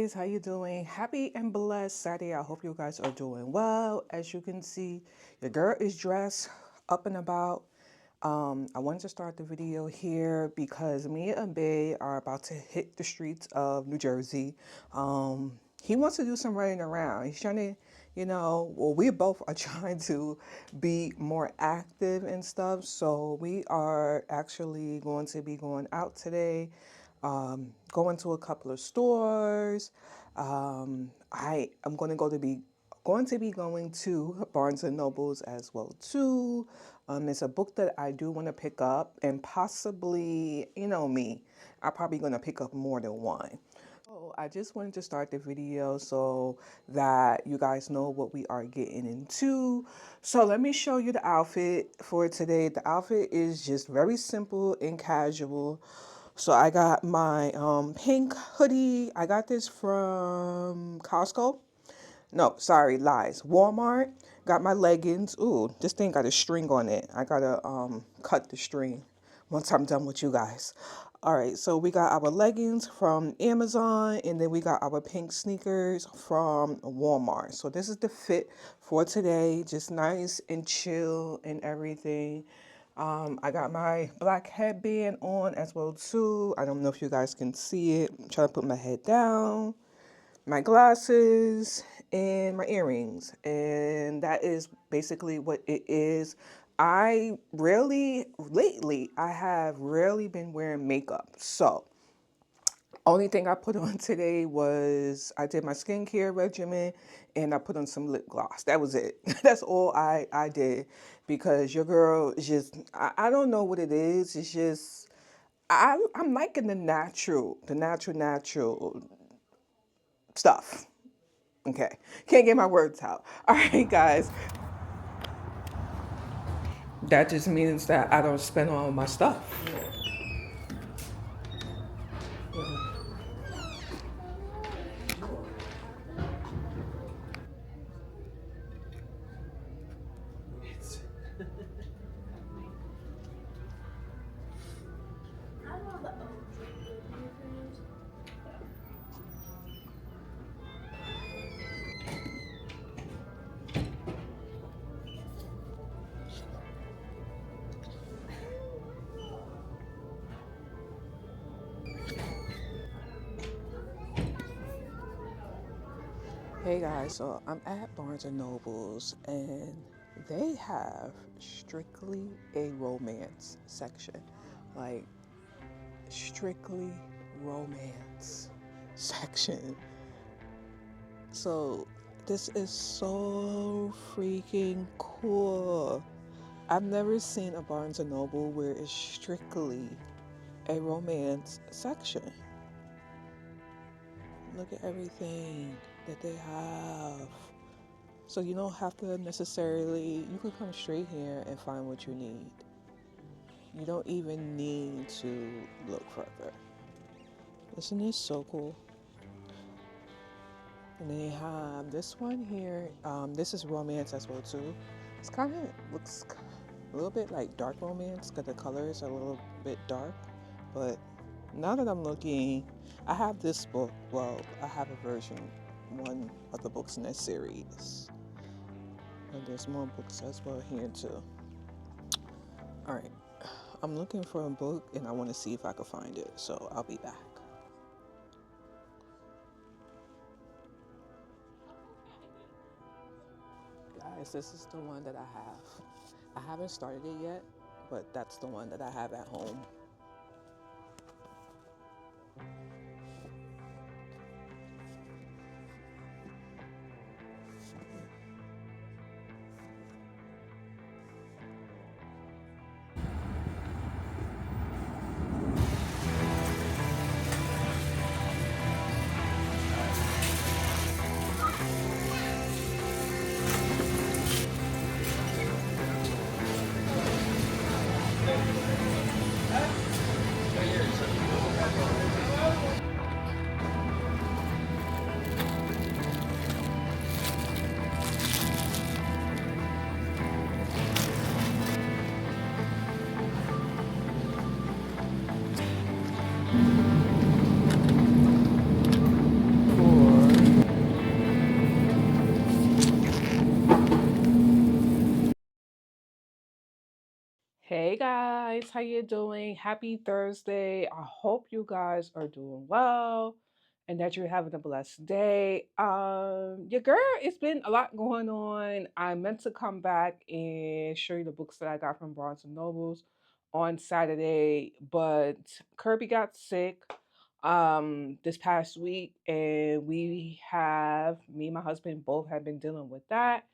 guys, how you doing? Happy and blessed Saturday. I hope you guys are doing well. As you can see, your girl is dressed up and about. I wanted to start the video here because me and Abe are about to hit the streets of New Jersey. He wants to do some running around. He's trying to, well, we both are trying to be more active and stuff. So we are actually going to be going out today, going to a couple of stores. I am going to be going to Barnes and Nobles as well too. It's a book that I do want to pick up, and possibly, me, I'm probably going to pick up more than one. So I just wanted to start the video so that you guys know what we are getting into. So let me show you the outfit for today. The outfit is just very simple and casual. So I got my pink hoodie. I got this from Costco. No, sorry, lies. Walmart. Got my leggings. Ooh, this thing got a string on it. I gotta cut the string once I'm done with you guys. All right, so we got our leggings from Amazon, and then we got our pink sneakers from Walmart. So this is the fit for today. Just nice and chill and everything. I got my black headband on as well too. I don't know if you guys can see it. I'm trying to put my head down, my glasses, and my earrings. And that is basically what it is. Lately, I have rarely been wearing makeup. So, only thing I put on today was I did my skincare regimen and I put on some lip gloss. That was it. That's all I did, because your girl is just, I don't know what it is. It's just, I'm liking the natural stuff. Okay. Can't get my words out. All right, guys. That just means that I don't spend all my stuff. Hey guys, so I'm at Barnes and Nobles and they have strictly a romance section. Like, strictly romance section. So this is so freaking cool. I've never seen a Barnes and Noble where it's strictly a romance section. Look at everything that they have. So you don't have to necessarily, you can come straight here and find what you need. You don't even need to look further. Isn't this so cool? And they have this one here. This is romance as well too. It's kind of looks a little bit like dark romance because the colors are a little bit dark. But now that I'm looking, I have this book. Well, I have a version, one of the books in this series. And there's more books as well here too. All right, I'm looking for a book and I want to see if I can find it. So I'll be back. Guys, this is the one that I have. I haven't started it yet, but that's the one that I have at home. Hey guys, how you doing? Happy Thursday. I hope you guys are doing well and that you're having a blessed day. Your girl, it's been a lot going on. I meant to come back and show you the books that I got from Barnes and Nobles on Saturday, but Kirby got sick this past week, and me and my husband both have been dealing with that,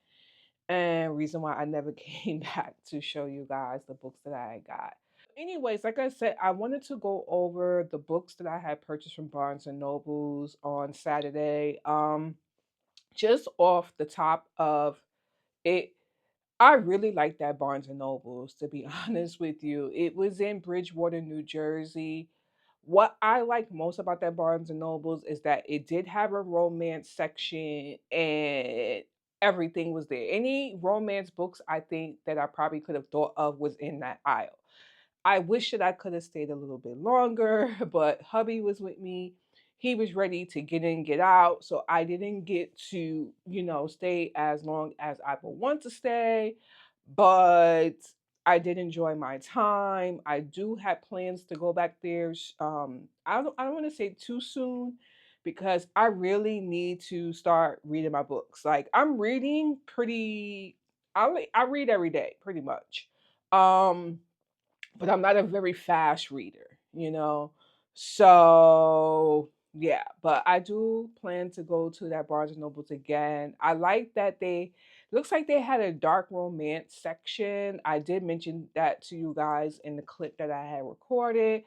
and reason why I never came back to show you guys the books that I got. Anyways, like I said, I wanted to go over the books that I had purchased from Barnes and Nobles on Saturday. Just off the top of it, I really like that Barnes and Nobles, to be honest with you. It was in Bridgewater, New Jersey. What I like most about that Barnes and Nobles is that it did have a romance section, and everything was there. Any romance books I think that I probably could have thought of was in that aisle. I wish that I could have stayed a little bit longer, but hubby was with me. He was ready to get in, get out. So I didn't get to, stay as long as I would want to stay. But I did enjoy my time. I do have plans to go back there. I don't want to say too soon because I really need to start reading my books. Like I'm reading pretty, I read every day pretty much. Um, but I'm not a very fast reader. So yeah, but I do plan to go to that Barnes and Nobles again. I like that they looks like they had a dark romance section. I did mention that to you guys in the clip that I had recorded.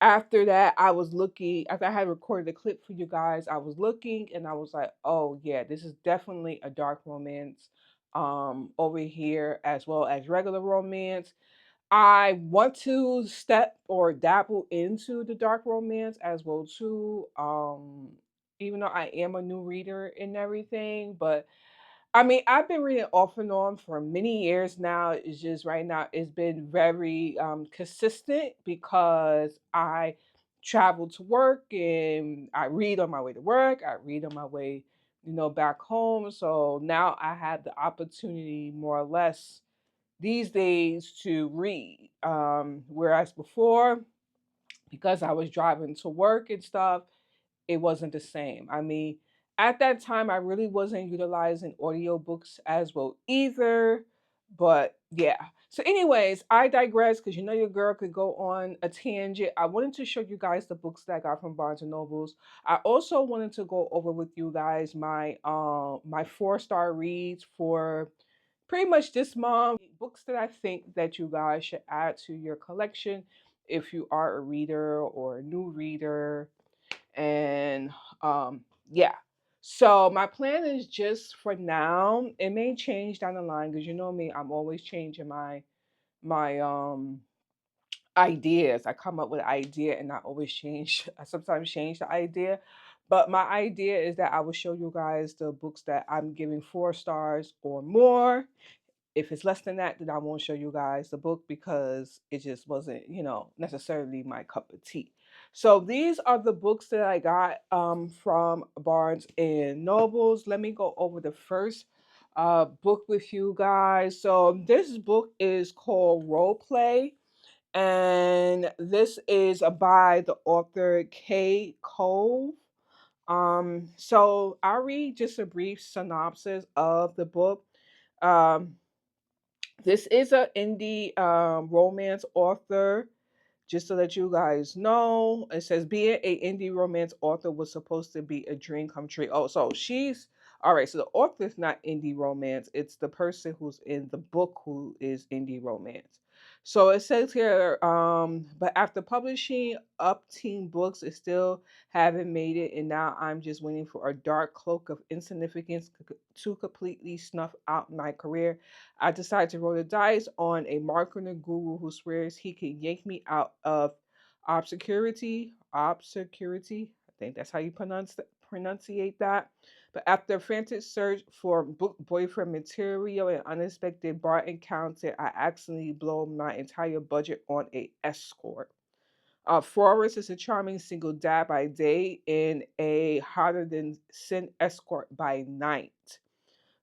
After that, after I had recorded the clip for you guys, I was looking and I was like, oh yeah, this is definitely a dark romance over here as well as regular romance. I want to step or dabble into the dark romance as well too. Even though I am a new reader and everything, but I mean I've been reading off and on for many years now. It's just right now it's been very consistent because I travel to work and I read on my way to work. I read on my way, back home. So now I have the opportunity more or less these days to read. Whereas before, because I was driving to work and stuff, it wasn't the same. I mean, at that time, I really wasn't utilizing audiobooks as well either. But yeah. So, anyways, I digress because your girl could go on a tangent. I wanted to show you guys the books that I got from Barnes and Nobles. I also wanted to go over with you guys my 4-star reads for pretty much this month, books that I think that you guys should add to your collection if you are a reader or a new reader. And yeah. So my plan is just for now. It may change down the line because you know me, I'm always changing my ideas. I come up with an idea and I always change. I sometimes change the idea. But my idea is that I will show you guys the books that I'm giving 4 stars or more. If it's less than that, then I won't show you guys the book because it just wasn't, necessarily my cup of tea. So these are the books that I got from Barnes and Nobles. Let me go over the first book with you guys. So this book is called Role Play, and this is by the author Kay Cove. So I'll read just a brief synopsis of the book. Um, this is an indie romance author, just so that you guys know. It says being a indie romance author was supposed to be a dream come true. Oh, so she's all right. So the author is not indie romance. It's the person who's in the book who is indie romance. So it says here, but after publishing up teen books, it still haven't made it, and now I'm just waiting for a dark cloak of insignificance to completely snuff out my career. I decided to roll the dice on a marketing guru who swears he can yank me out of obscurity. Obscurity. I think that's how you pronunciate that. But after a frantic search for book boyfriend material and unexpected bar encounter, I accidentally blow my entire budget on a escort. Forrest is a charming single dad by day and a hotter than sin escort by night.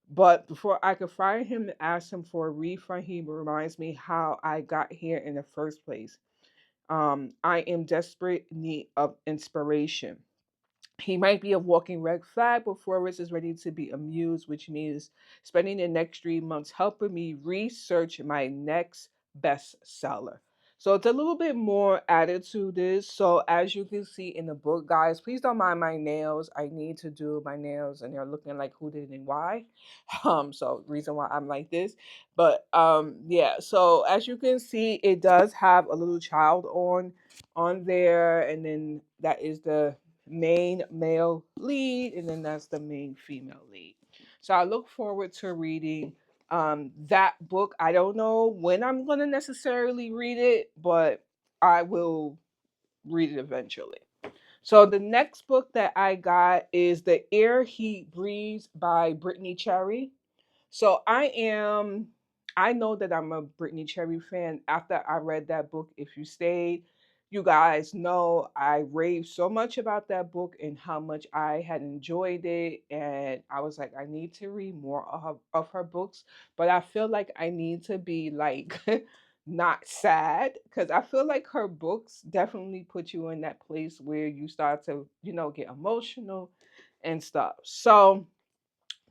But before I could fire him and ask him for a refund, he reminds me how I got here in the first place. I am desperate in need of inspiration. He might be a walking red flag, but Forrest is ready to be amused, which means spending the next 3 months helping me research my next bestseller. So it's a little bit more added to this. So as you can see in the book, guys, please don't mind my nails. I need to do my nails and they're looking like who did and why. So reason why I'm like this. But yeah, so as you can see, it does have a little child on there, and then that is the main male lead, and then that's the main female lead. So I look forward to reading that book. I don't know when I'm going to necessarily read it, but I will read it eventually. So the next book that I got is The Air He Breathes by Brittany Cherry. So I know that I'm a Brittany Cherry fan after I read that book. If you stayed, you guys know I raved so much about that book and how much I had enjoyed it. And I was like, I need to read more of her books, but I feel like I need to be like not sad, because I feel like her books definitely put you in that place where you start to, get emotional and stuff. So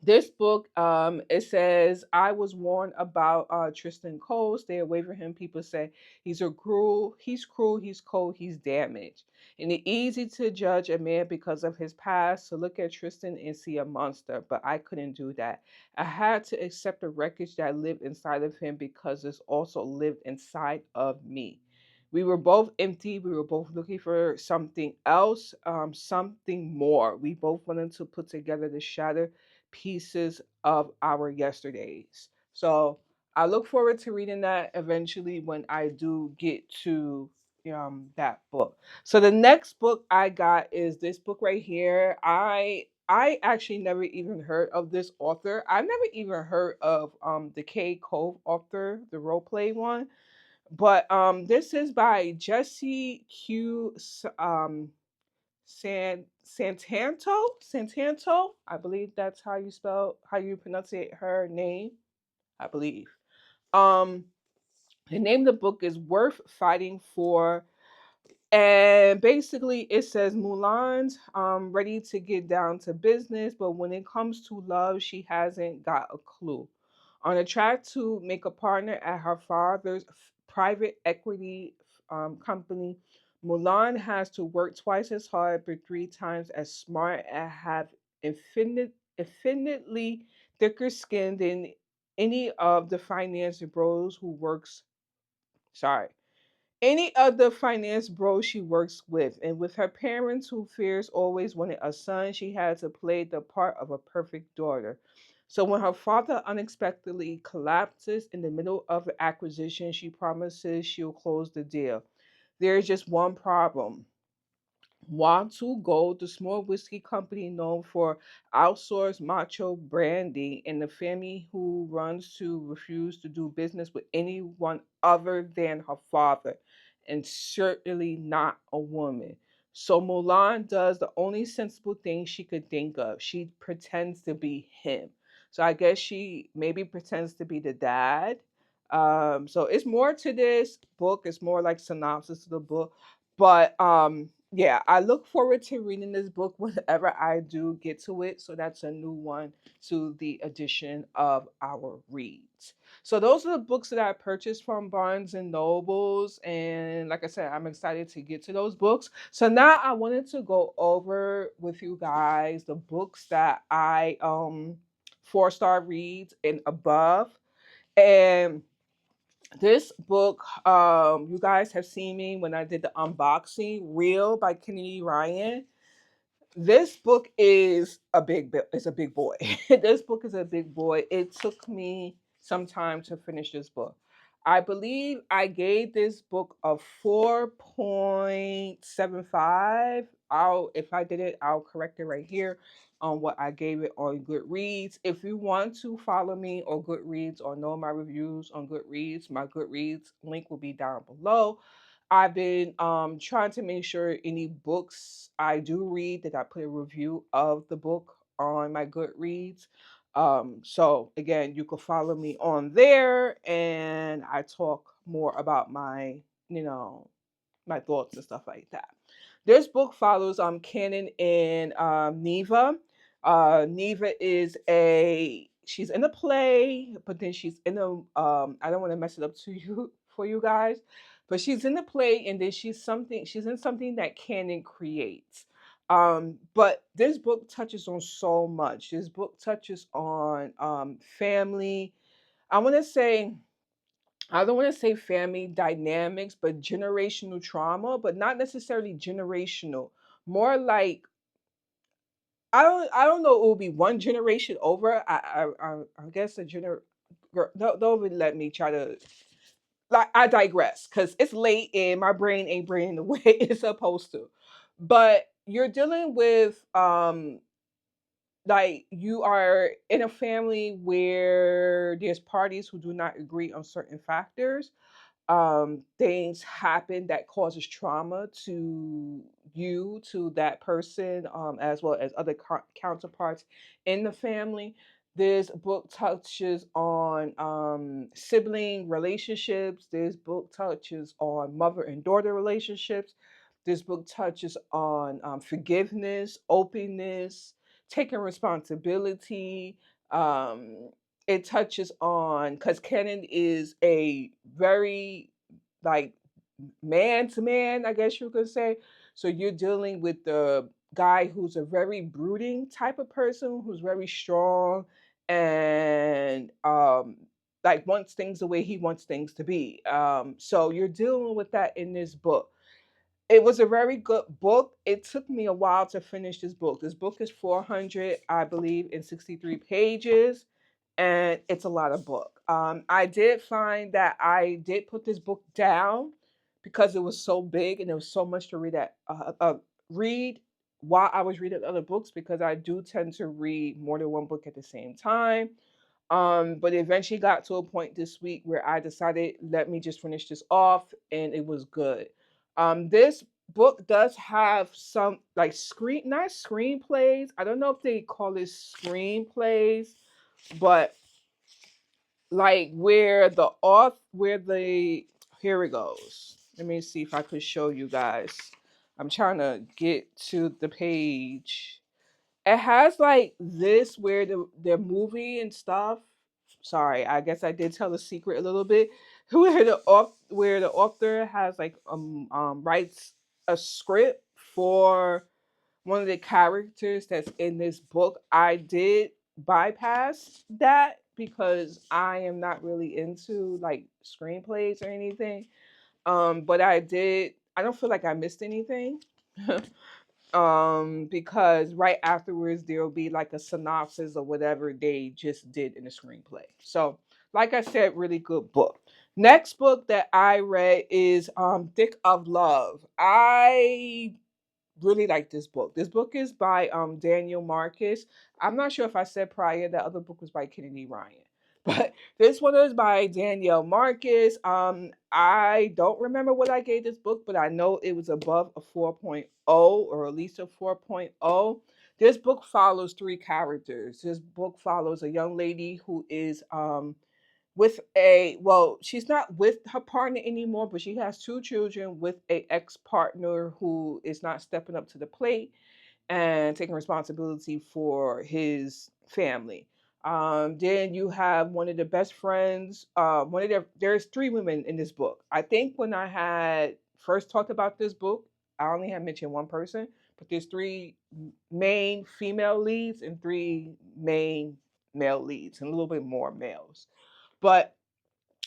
this book, it says, I was warned about Tristan Cole. Stay away from him. People say he's cruel, he's cold, he's damaged. And it's easy to judge a man because of his past, to look at Tristan and see a monster, but I couldn't do that. I had to accept the wreckage that lived inside of him because it's also lived inside of me. We were both empty. We were both looking for something else, something more. We both wanted to put together the shattered pieces of our yesterdays. So I look forward to reading that eventually when I do get to that book. So the next book I got is this book right here. I actually never even heard of this author. I've never even heard of the K Cove author, the role play one. But this is by Jesse Q. Santanto. I believe that's how you pronounce her name. I believe. Um, the name of the book is Worth Fighting For, and basically, it says Mulan's ready to get down to business, but when it comes to love, she hasn't got a clue. On a track to make a partner at her father's private equity company, Mulan has to work twice as hard but three times as smart and have infinitely thicker skin than any of the finance bros who works. Sorry, any other finance bro she works with. And with her parents, who fears always wanted a son, she had to play the part of a perfect daughter. So when her father unexpectedly collapses in the middle of the acquisition, she promises she'll close the deal. There's just one problem. Watu Gold, the small whiskey company known for outsourced macho branding, and the family who runs to refuse to do business with anyone other than her father, and certainly not a woman. So Mulan does the only sensible thing she could think of. She pretends to be him. So I guess she maybe pretends to be the dad. So it's more to this book. It's more like synopsis of the book. But yeah, I look forward to reading this book whenever I do get to it. So that's a new one to the edition of our reads. So those are the books that I purchased from Barnes and Nobles, and like I said, I'm excited to get to those books. So now I wanted to go over with you guys the books that I 4-star reads and above. And this book, you guys have seen me when I did the unboxing Real by Kennedy Ryan. This book is it's a big boy. This book is a big boy. It took me some time to finish this book. I believe I gave this book a 4.75. If I did it, I'll correct it right here on what I gave it on Goodreads. If you want to follow me on Goodreads or know my reviews on Goodreads, my Goodreads link will be down below. I've been trying to make sure any books I do read that I put a review of the book on my Goodreads. So again, you can follow me on there, and I talk more about my, you know, my thoughts and stuff like that. This book follows Canon and Neva. Neva is a she's in a play, but then she's in a I don't want to mess it up to you for you guys, but she's in the play and then she's in something that Canon creates. But this book touches on so much. This book touches on family. I want to say I don't want to say family dynamics, but generational trauma, but not necessarily generational. More like I don't know. It will be one generation over. I guess a They'll even let me try to. Like I digress because it's late and my brain ain't braining the way it's supposed to. But you're dealing with like you are in a family where there's parties who do not agree on certain factors. Things happen that causes trauma to you, to that person, as well as other counterparts in the family. This book touches on sibling relationships. This book touches on mother and daughter relationships. This book touches on forgiveness, openness, taking responsibility. It touches on because Kenan is a very like man to man, I guess you could say. So you're dealing with the guy who's a very brooding type of person, who's very strong and like wants things the way he wants things to be. So you're dealing with that in this book. It was a very good book. It took me a while to finish this book. This book is 400, I believe, in 63 pages, and it's a lot of book. I did find that I did put this book down because it was so big and there was so much to read while I was reading other books because I do tend to read more than one book at the same time. But it eventually got to a point this week where I decided, let me just finish this off, and it was good. This book does have some like not screenplays. I don't know if they call it screenplays, but like where the here it goes. Let me see if I could show you guys. I'm trying to get to the page. It has like this where the movie and stuff. Sorry, I guess I did tell the secret a little bit. Where the author has like writes a script for one of the characters that's in this book. I did bypass that because I am not really into like screenplays or anything. But I don't feel like I missed anything. Because right afterwards there'll be like a synopsis of whatever they just did in the screenplay. So like I said, really good book. Next book that I read is Thick of Love. I really like this book. This book is by Daniel Marcus. I'm not sure if I said prior that other book was by Kennedy Ryan. But this one is by Danielle Marcus. I don't remember what I gave this book, but I know it was above a 4.0 or at least a 4.0. This book follows three characters. This book follows a young lady who is with she's not with her partner anymore, but she has two children with a ex-partner who is not stepping up to the plate and taking responsibility for his family. Then you have one of the best friends. There's three women in this book. I think when I had first talked about this book, I only had mentioned one person, but there's three main female leads and three main male leads, and a little bit more males. But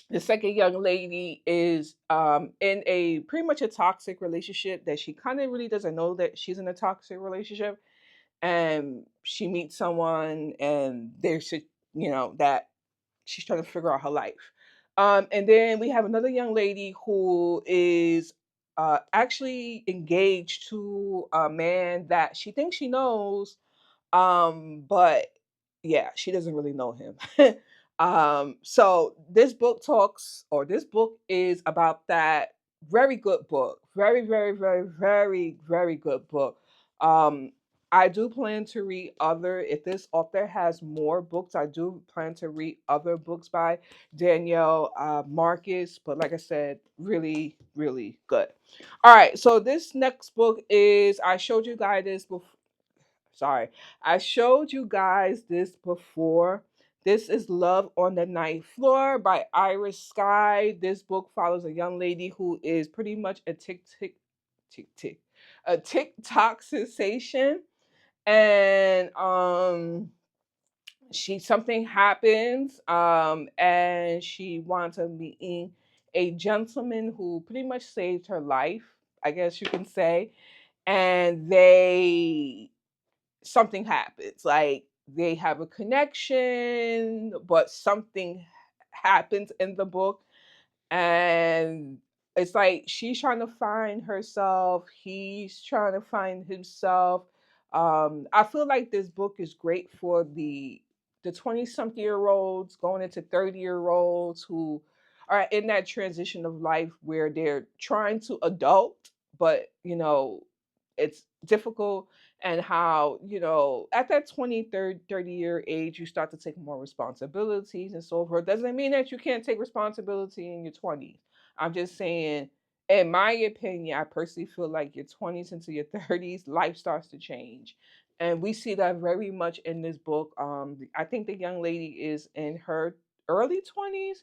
the second young lady is in a pretty much a toxic relationship that she kind of really doesn't know that she's in a toxic relationship, and she meets someone and there's that she's trying to figure out her life. And then we have another young lady who is actually engaged to a man that she thinks she knows, but yeah, she doesn't really know him. So this book is about that. Very good book. Very, very, very, very, very good book. Um, I do plan to read other, if this author has more books, I do plan to read other books by Danielle Marcus. But like I said, really, really good. All right, so this next book is, I showed you guys this before. Sorry, I showed you guys this before. This is Love on the Ninth Floor by Iris Sky. This book follows a young lady who is pretty much a a TikTok sensation, and she, something happens, and she winds up meeting a gentleman who pretty much saved her life, I guess you can say. And they, something happens, like they have a connection, but something happens in the book, and it's like she's trying to find herself, he's trying to find himself. I feel like this book is great for the 20 something year olds going into 30-year olds who are in that transition of life where they're trying to adult, but it's difficult. And how, at that 30-year age, you start to take more responsibilities and so forth. Doesn't mean that you can't take responsibility in your 20s. I'm just saying, in my opinion, I personally feel like your 20s into your 30s, life starts to change. And we see that very much in this book. I think the young lady is in her early 20s,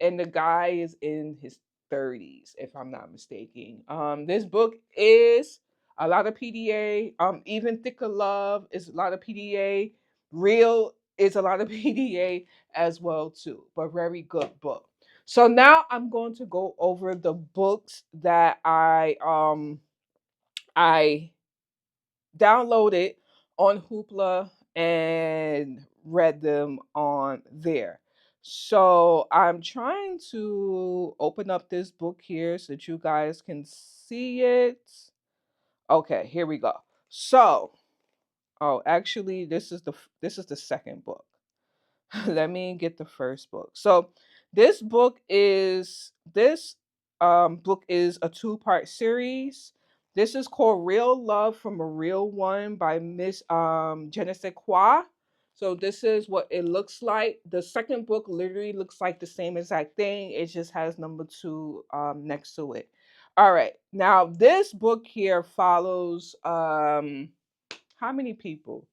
and the guy is in his 30s, if I'm not mistaken. This book is a lot of PDA. Even Thicker Love is a lot of PDA. Real is a lot of PDA as well too, but very good book. So now I'm going to go over the books that I downloaded on Hoopla and read them on there. So I'm trying to open up this book here so that you guys can see it. Okay, here we go. So, oh, actually, this is the second book. Let me get the first book. So, this book is a two-part series. This is called Real Love from a Real One by Miss Genesis Qua. So this is what it looks like. The second book literally looks like the same exact thing. It just has number two next to it. All right. Now this book here follows how many people?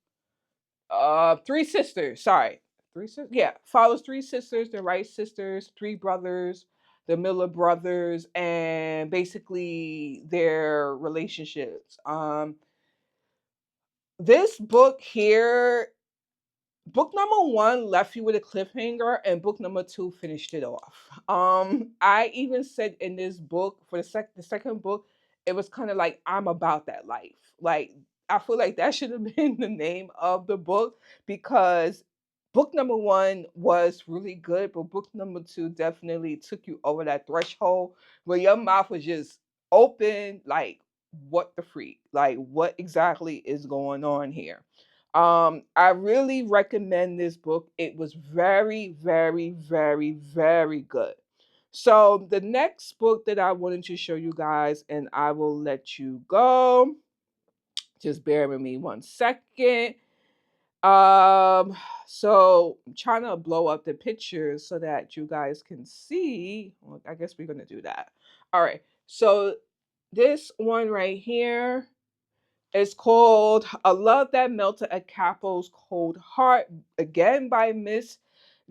Three sisters. Sorry, three sisters. Yeah, follows three sisters, the Wright sisters, three brothers, the Miller brothers, and basically their relationships. This book here, book number one left you with a cliffhanger, and book number two finished it off. I even said in this book for the second book, it was kind of like I'm about that life. Like I feel like that should have been the name of the book, because book number one was really good, but book number two definitely took you over that threshold where your mouth was just open, like what the freak, like what exactly is going on here. I really recommend this book. It was very, very, very, very good. So the next book that I wanted to show you guys, and I will let you go. Just bear with me 1 second. Um, so I'm trying to blow up the pictures so that you guys can see. Well, I guess we're gonna do that. All right. So this one right here, it's called A Love That Melted a Capo's Cold Heart, again by Miss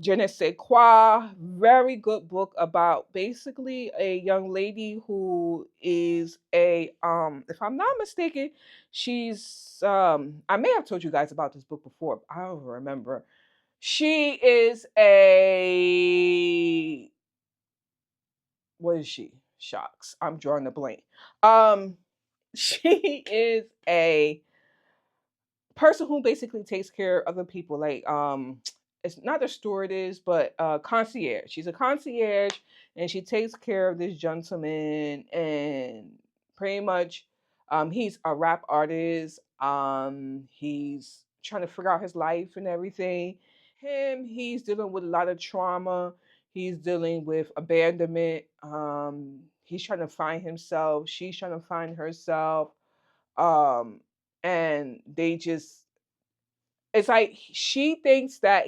Je ne sais quoi. Very good book about basically a young lady who is a if I'm not mistaken, she's I may have told you guys about this book before, but I don't remember. She is a, what is she? Shucks, I'm drawing a blank. Um she is a person who basically takes care of other people, like it's not a stewardess but concierge. She's a concierge, and she takes care of this gentleman, and pretty much he's a rap artist. He's trying to figure out his life and everything. He's dealing with a lot of trauma. He's dealing with abandonment. He's trying to find himself, she's trying to find herself. um and they just, it's like she thinks that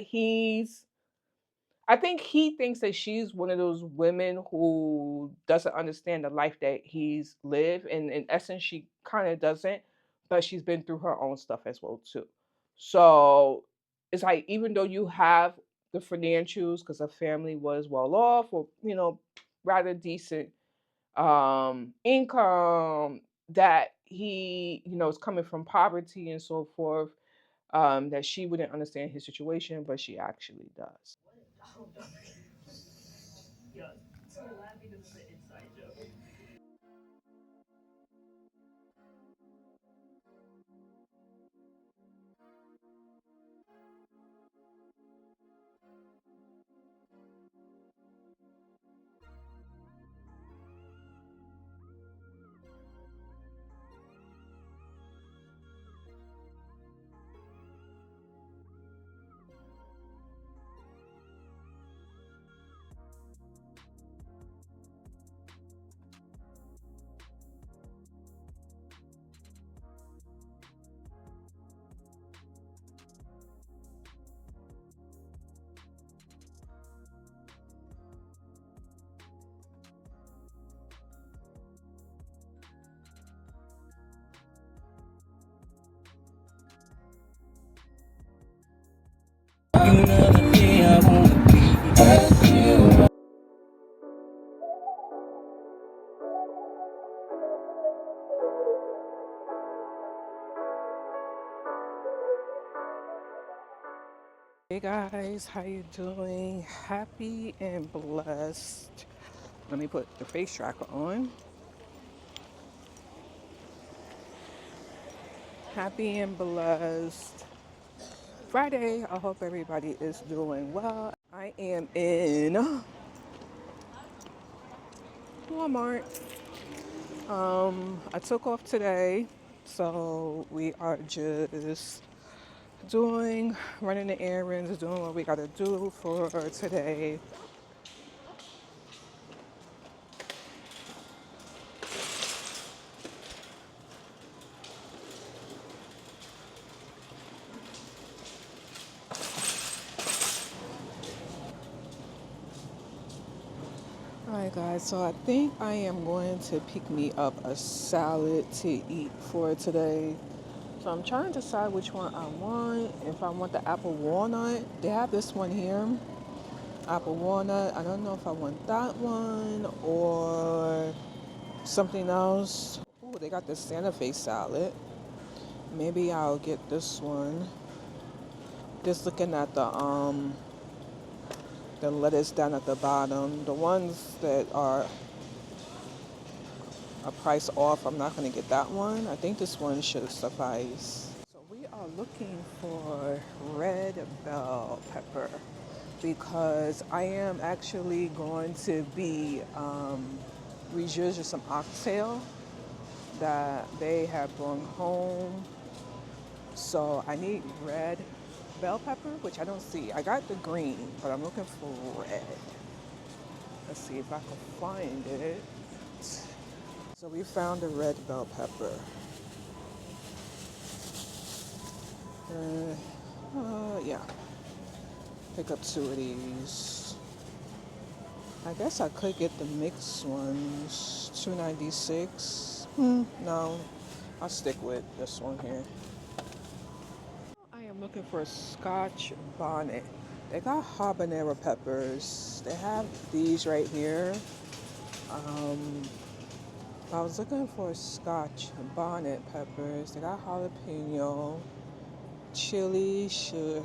I think he thinks that she's one of those women who doesn't understand the life that he's lived. And in essence, she kind of doesn't, but she's been through her own stuff as well too. So it's like even though you have the financials because her family was well off or rather decent income, that he is coming from poverty and so forth, that she wouldn't understand his situation, but she actually does. Hey guys, how you doing? Happy and blessed. Let me put the face tracker on. Happy and blessed Friday. I hope everybody is doing well. I am in Walmart. I took off today, so we are just running the errands, doing what we gotta do for today. Alright guys, so I think I am going to pick me up a salad to eat for today. So I'm trying to decide which one I want. If I want the apple walnut, they have this one here. Apple walnut. I don't know if I want that one or something else. Oh, they got the Santa Fe salad. Maybe I'll get this one. Just looking at the lettuce down at the bottom. The ones that are a price off, I'm not going to get that one. I think this one should suffice. So we are looking for red bell pepper because I am actually going to be rejigging some oxtail that they have brought home. So I need red bell pepper, which I don't see. I got the green, but I'm looking for red. Let's see if I can find it. So we found a red bell pepper. Yeah. Pick up two of these. I guess I could get the mixed ones. $2.96. No, I'll stick with this one here. I am looking for a Scotch bonnet. They got habanero peppers. They have these right here. I was looking for Scotch bonnet peppers. They got jalapeno, chili, shishito,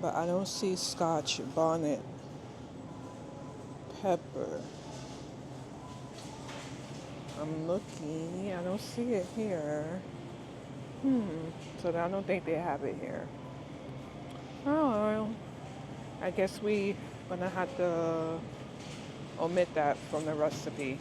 but I don't see Scotch bonnet pepper. I'm looking, I don't see it here. So I don't think they have it here. Oh, well, I guess we gonna have to omit that from the recipe.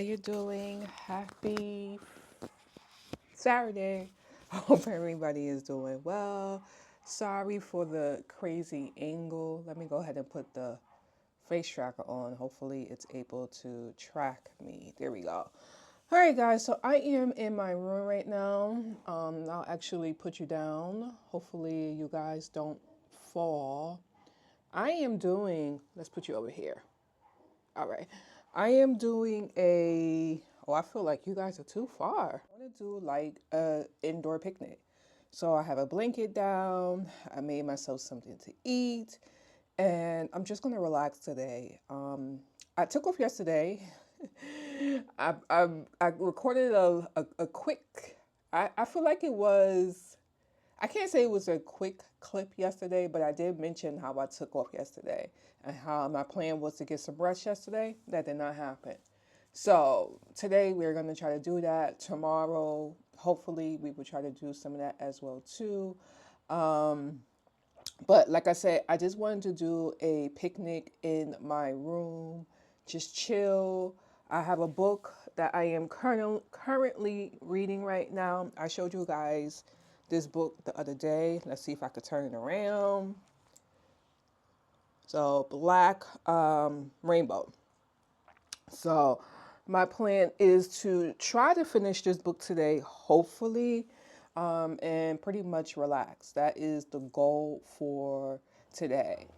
you doing? Happy Saturday. I hope everybody is doing well. Sorry for the crazy angle. Let me go ahead and put the face tracker on. Hopefully it's able to track me. There we go. All right, guys, so I am in my room right now. I'll actually put you down. Hopefully you guys don't fall. I am doing, let's put you over here. All right. I am doing I feel like you guys are too far. I want to do like a indoor picnic. So I have a blanket down. I made myself something to eat, and I'm just gonna relax today. I took off yesterday. I recorded a quick. I feel like it was. I can't say it was a quick clip yesterday, but I did mention how I took off yesterday and how my plan was to get some rest yesterday. That did not happen. So today we're going to try to do that. Tomorrow, hopefully, we will try to do some of that as well too. But like I said, I just wanted to do a picnic in my room, just chill. I have a book that I am currently reading right now. I showed you guys this book the other day. Let's see if I could turn it around. So, Black Rainbow. So, my plan is to try to finish this book today, hopefully, and pretty much relax. That is the goal for today.